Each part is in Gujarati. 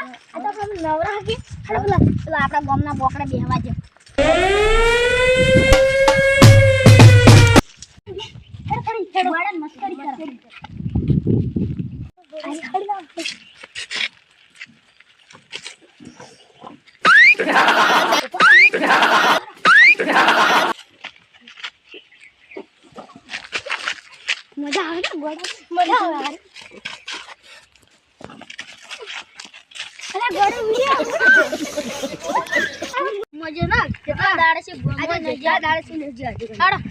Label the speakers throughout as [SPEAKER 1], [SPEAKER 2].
[SPEAKER 1] આ તો આપણે નવરા કે પેલા આપણા ગામના બોકડે બેહવા છે ગોડા મસ્કરી કરે આ ખડી લાવ મજા આવે ને ગોડા મજા આવે અરે ગોડા વિડિયો મજા ના કેટલા દાડે છે આજે નજા દાડે છે નજા અડા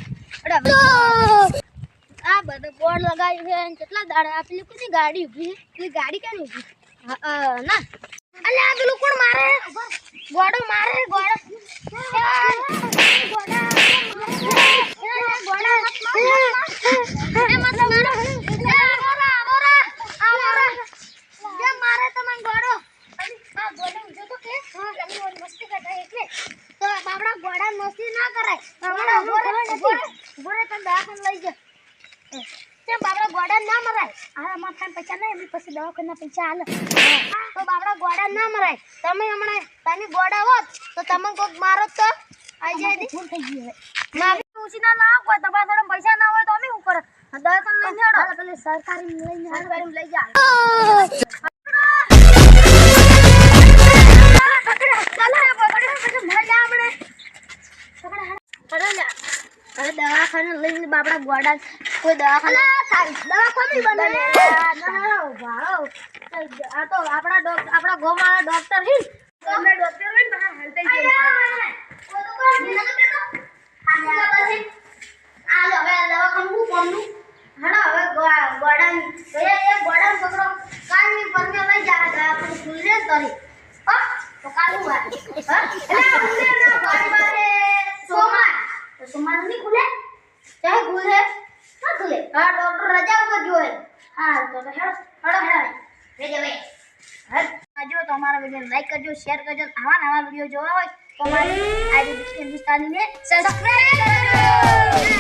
[SPEAKER 1] આ બધો બોર્ડ લગાવ્યું છે અને કેટલા દાડે આ પેલી કોની ગાડી ઊભી છે પેલી ગાડી કેની ઊભી ના અલે આ પેલું કોણ મારે ગોડો મારે ગોડો પૈસા નહીં પછી દવાખાના પૈસા હાલ તો બાપડા ગોડા ના મરાય તમે હમણાં તમે ગોડા હોત તો તમે કોક મારો તો આઈ જાય ભૂલ થઈ ગઈ હવે મારી ઉસી ના લાવ કોઈ તમારા જોડે પૈસા ના હોય તો અમે શું કરે દવાખાના લઈને હેડો પેલે સરકારી લઈને લઈ જા દવાખાને લઈને બાપડા ગોડા કોઈ દવાખાના દવાખાની બને આ તો આપણા ગોમાળા ડોક્ટર હી ગોમના ડોક્ટર હોય ને બહાર હલતે આ લો હવે દવાખાનું હું કોમનું હડો હવે ગોડા એ ગોડા પકડો કાલની પરમે લઈ જા આપણે સુલે કરી તો કાલુ વાત એટલે ઉલે ના ગાડી સોમવાર તો સોમવાર ની ખુલે ચાહે ખુલે ના ખુલે હા ડોક્ટર રજા ઉપર જોએ હા તો હેડો રેજે વે જો તમારા વિડિયો લાઈક કરજો શેર કરજો આવા નવા વિડિયો જોવા હોય તો અમારી આઈડી હિન્દુસ્તાની ને સબસ્ક્રાઇબ કરો